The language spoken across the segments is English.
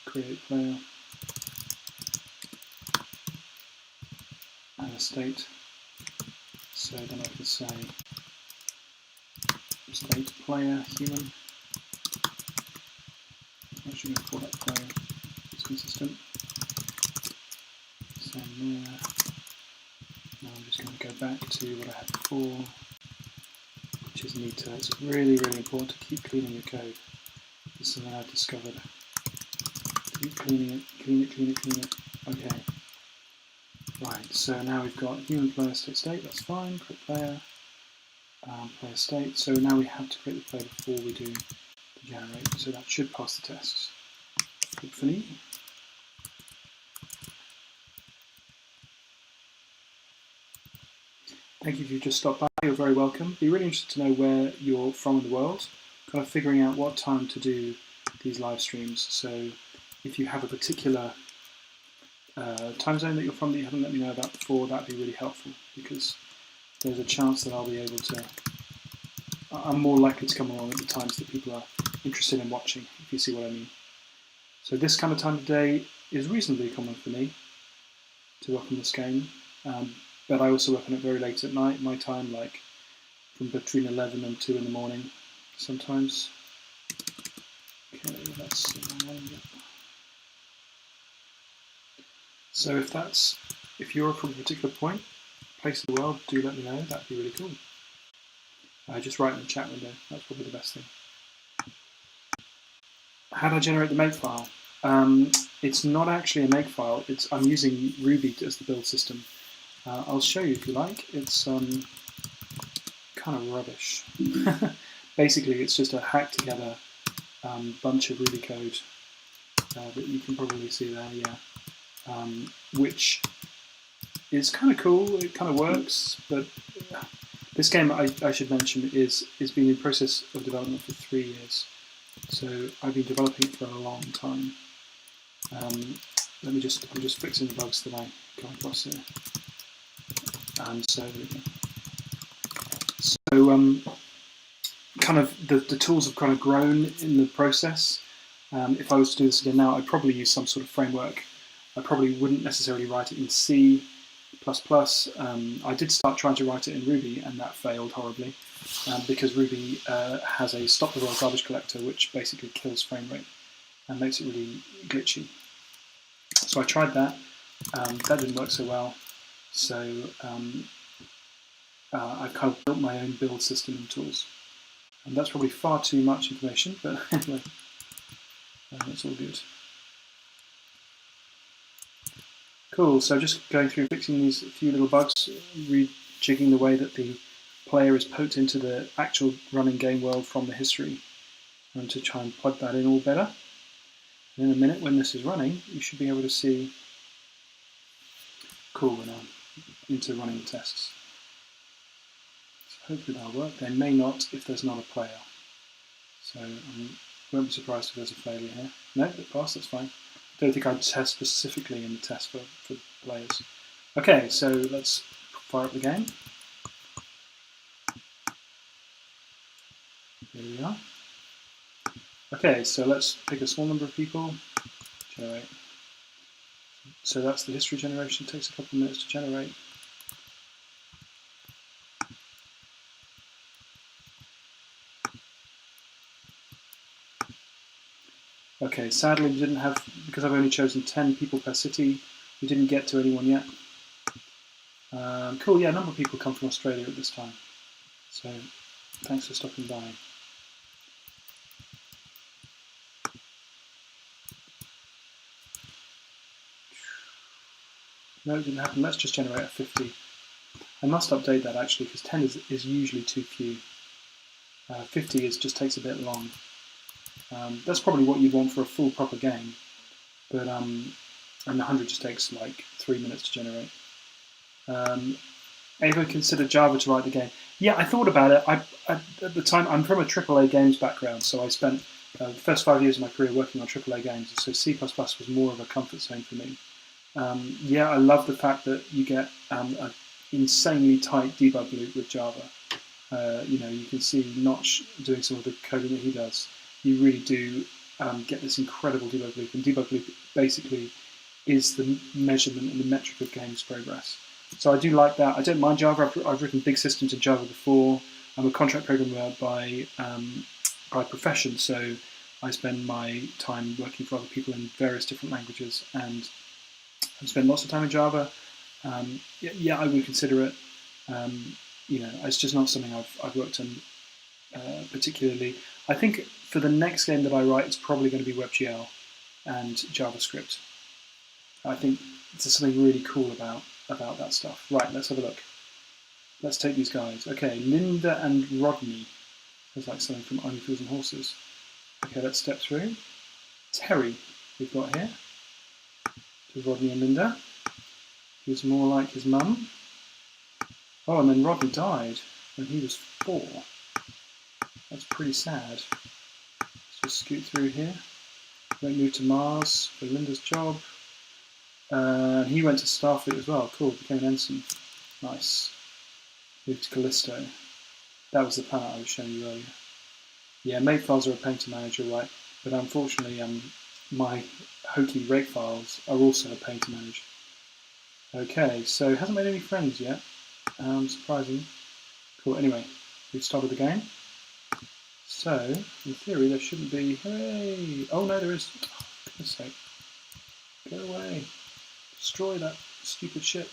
create player and a state. So then I can say state player human. I'm actually going to call that player. It's consistent. Same there. Now I'm just going to go back to what I had before, which is meter. It's really, really important to keep cleaning your code. This is something I've discovered. Keep cleaning it, clean it, clean it, clean it. Okay. Right, so now we've got human player state, that's fine. Create player, player state. So now we have to create the player before we do the generate. So that should pass the tests. Hopefully. Thank you if you just stopped by, you're very welcome. Be really interested to know where you're from in the world, kind of figuring out what time to do these live streams. So if you have a particular time zone that you're from that you haven't let me know about before, that'd be really helpful, because there's a chance that I'll be able to, I'm more likely to come along at the times that people are interested in watching, if you see what I mean. So this kind of time of day is reasonably common for me to work on this game, but I also work on it very late at night, my time, like from between 11 and 2 in the morning sometimes. Okay, let's see. So if you're from a particular place in the world, do let me know, that'd be really cool. Just write in the chat window, that's probably the best thing. How do I generate the makefile? It's not actually a makefile, I'm using Ruby as the build system. I'll show you if you like. It's kind of rubbish. Basically, it's just a hacked together bunch of Ruby code that you can probably see there, yeah. Which is kind of cool, it kind of works, but this game, I should mention, is been in process of development for 3 years. So I've been developing it for a long time. I'm just fixing the bugs that I come across here. And so there we go. So kind of the tools have kind of grown in the process. If I was to do this again now, I'd probably use some sort of framework. I probably wouldn't necessarily write it in C++. I did start trying to write it in Ruby, and that failed horribly, because Ruby has a stop-the-roll garbage collector, which basically kills frame rate and makes it really glitchy. So I tried that. That didn't work so well. So I've kind of built my own build system and tools. And that's probably far too much information, but anyway, that's all good. Cool, so just going through fixing these few little bugs, rejigging the way that the player is poked into the actual running game world from the history, and to try and plug that in all better. And in a minute, when this is running, you should be able to see, cool, we're now into running tests. So hopefully that'll work. They may not if there's not a player. So I won't be surprised if there's a failure here. No, it passed, that's fine. Don't think I'd test specifically in the test for players. Okay, so let's fire up the game. Here we are. Okay, so let's pick a small number of people. Generate. So that's the history generation. It takes a couple of minutes to generate. Okay, sadly we didn't have, because I've only chosen 10 people per city, we didn't get to anyone yet. Cool, yeah, a number of people come from Australia at this time. So thanks for stopping by. No, it didn't happen. Let's just generate a 50. I must update that actually, because 10 is usually too few. 50 just takes a bit long. That's probably what you want for a full proper game, but and 100 just takes like 3 minutes to generate. Ever considered Java to write the game? Yeah, I thought about it. At the time, I'm from a AAA games background, so I spent the first 5 years of my career working on AAA games, so C++ was more of a comfort zone for me. Yeah, I love the fact that you get an insanely tight debug loop with Java. You know, you can see Notch doing some of the coding that he does. You really do get this incredible debug loop. And debug loop basically is the measurement and the metric of games progress. So I do like that. I don't mind Java. I've written big systems in Java before. I'm a contract programmer by profession, so I spend my time working for other people in various different languages, and I've spent lots of time in Java. Yeah, I would consider it. It's just not something I've worked on particularly. I think for the next game that I write, it's probably going to be WebGL and JavaScript. I think there's something really cool about that stuff. Right, let's have a look. Let's take these guys. Okay, Linda and Rodney. There's like something from Only Fools and Horses. Okay, let's step through. Terry, we've got here. To Rodney and Linda. He's more like his mum. Oh, and then Rodney died when he was 4. That's pretty sad. Let's just scoot through here. Then move to Mars for Linda's job. He went to Starfleet as well. Cool, became an ensign. Nice. Moved to Callisto. That was the planet I was showing you earlier. Yeah, makefiles are a pain to manage, you're right. But unfortunately, my hokey rake files are also a pain to manage. Okay, so hasn't made any friends yet. Surprising. Cool, anyway, we've started the game. So, in theory, there shouldn't be... Hooray! Oh no, there is. Oh, for goodness sake. Go away. Destroy that stupid ship.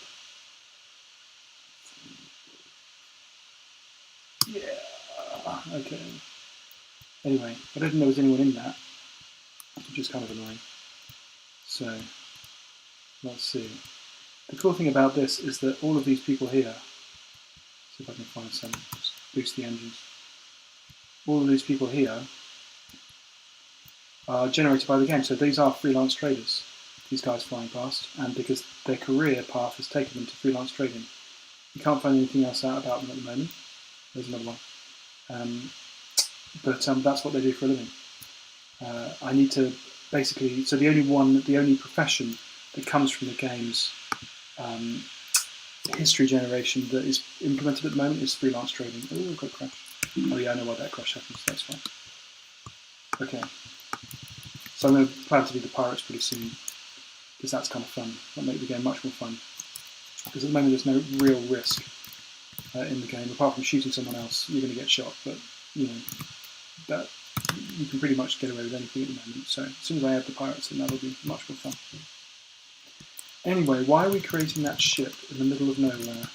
Yeah. Okay. Anyway, I didn't know there was anyone in that, which is kind of annoying. So, let's see. The cool thing about this is that all of these people here, see if I can find some, just boost the engines. All of these people here are generated by the game. So these are freelance traders, these guys flying past, and because their career path has taken them to freelance trading. You can't find anything else out about them at the moment. There's another one. But that's what they do for a living. I need to basically, so the only profession that comes from the game's history generation that is implemented at the moment is freelance trading. Oh, got a crash. Oh yeah, I know why that crash happens, that's fine. Okay. So I'm going to plan to do the pirates pretty soon, because that's kind of fun. That'll make the game much more fun. Because at the moment there's no real risk in the game, apart from shooting someone else. You're going to get shot, but that you can pretty much get away with anything at the moment. So as soon as I add the pirates in, that'll be much more fun. Anyway, why are we creating that ship in the middle of nowhere?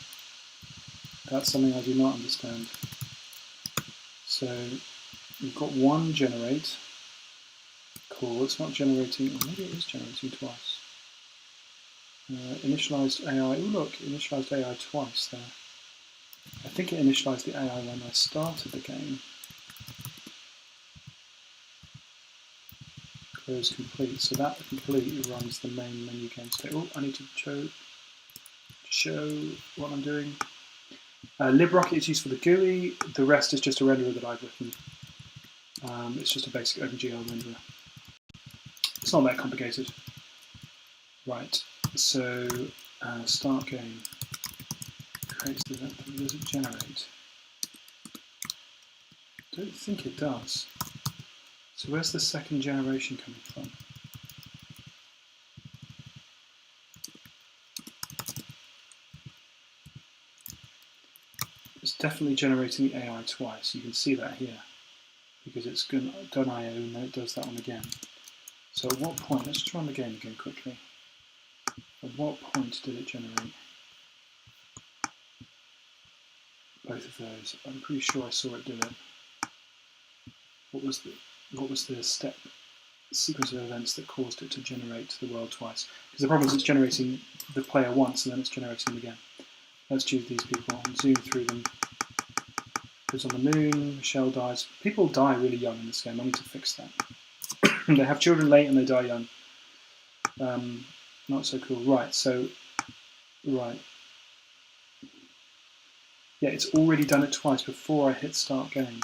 That's something I do not understand. So we've got one generate. Cool, it's not generating, or maybe it is generating twice. Initialized AI, oh look, initialized AI twice there. I think it initialized the AI when I started the game. Close complete, so that complete runs the main menu game state. Oh, I need to show what I'm doing. LibRocket is used for the GUI, the rest is just a renderer that I've written. It's just a basic OpenGL renderer. It's not that complicated. Right, so start game. Creates the event, but does it generate? I don't think it does. So where's the second generation coming from? It's definitely generating the AI twice. You can see that here, because it's done IO and then it does that one again. So at what point, let's just run the game again quickly. At what point did it generate both of those? I'm pretty sure I saw it do it. What was the step sequence of events that caused it to generate the world twice? Because the problem is it's generating the player once and then it's generating them again. Let's choose these people and zoom through them. Goes on the moon, Michelle dies. People die really young in this game, I need to fix that. They have children late and they die young. Not so cool. Right, so, right. Yeah, it's already done it twice before I hit start game.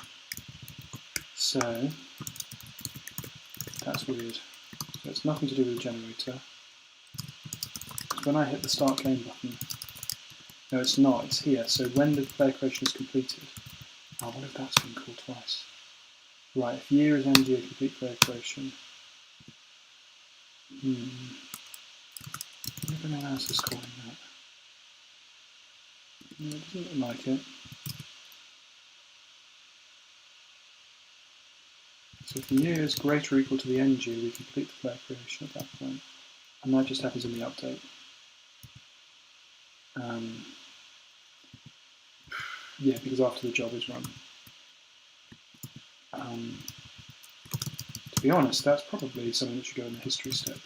So, that's weird. So it's nothing to do with the generator. When I hit the start game button, no it's not, it's here. So when the player creation is completed, oh, what if that's been called twice? Right, if year is end year complete player creation, Everyone else is calling that. No, it doesn't look like it. So if new is greater or equal to the ng, we complete the player creation at that point. And that just happens in the update. Yeah, because after the job is run. To be honest, that's probably something that should go in the history step.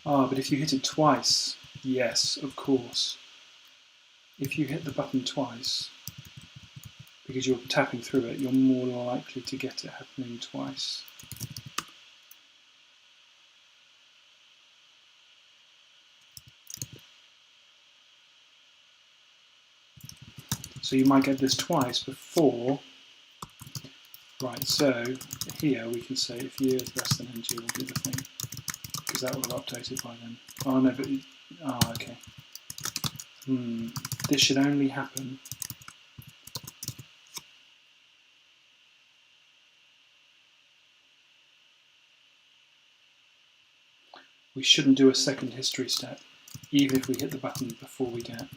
But if you hit it twice, yes, of course. If you hit the button twice, because you're tapping through it, you're more likely to get it happening twice. So you might get this twice before. Right, so here we can say if year is less than ng, we'll do the thing, because that will have updated by then. Oh no, but, okay. This should only happen we shouldn't do a second history step, even if we hit the button before we get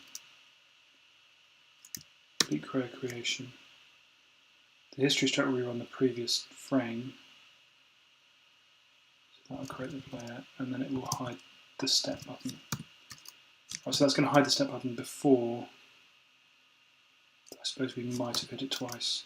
complete player creation. The history step will rerun the previous frame, so that will create the player, and then it will hide the step button. Oh, so that's going to hide the step button before. I suppose we might have hit it twice.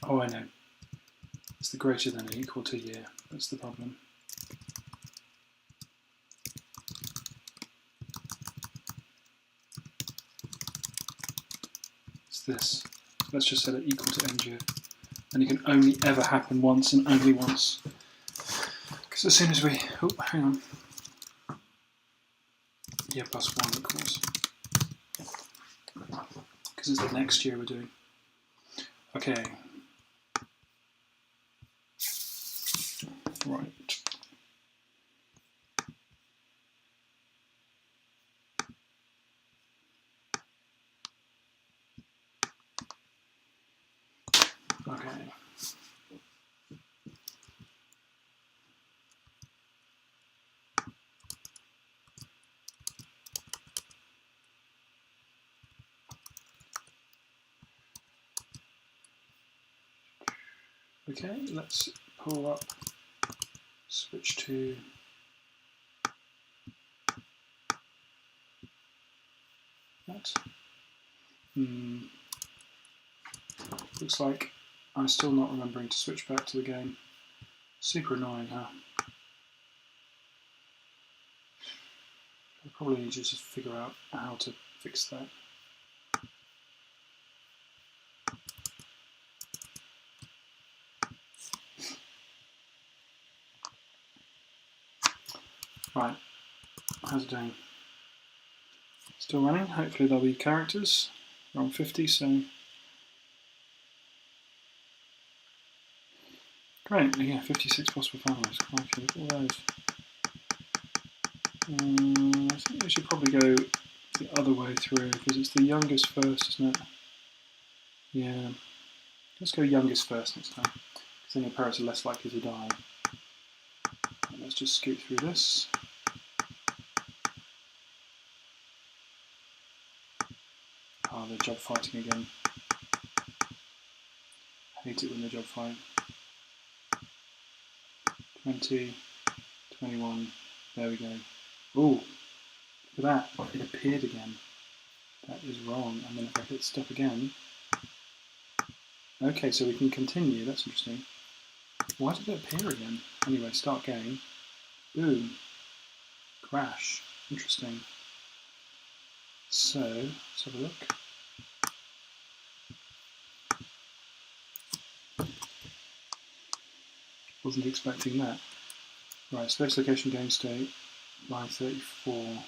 Oh, I know. It's the greater than or equal to year. That's the problem. It's this. So let's just set it equal to ng. And it can only ever happen once and only once. Because as soon as we... Oh, hang on. Yeah, plus 1 equals. Because it's the next year we're doing. Okay. Right. Okay. Okay, let's pull up, switch to that. Looks like I'm still not remembering to switch back to the game. Super annoying, huh? I probably need to just figure out how to fix that. Right, how's it doing? Still running, hopefully there'll be characters. We're on 50, so... Great, yeah, 56 possible families. Crikey, look at all those. I think we should probably go the other way through, because it's the youngest first, isn't it? Yeah. Let's go youngest first next time, because then your parents are less likely to die. And let's just scoot through this. Oh, they're job fighting again. I hate it when they're job fighting. 20, 21, there we go. Ooh, look at that, it appeared again. That is wrong, and then if I hit stop again... Okay, so we can continue, that's interesting. Why did it appear again? Anyway, start game. Boom. Crash. Interesting. So, let's have a look. Wasn't expecting that. Right, space location game state, line 34.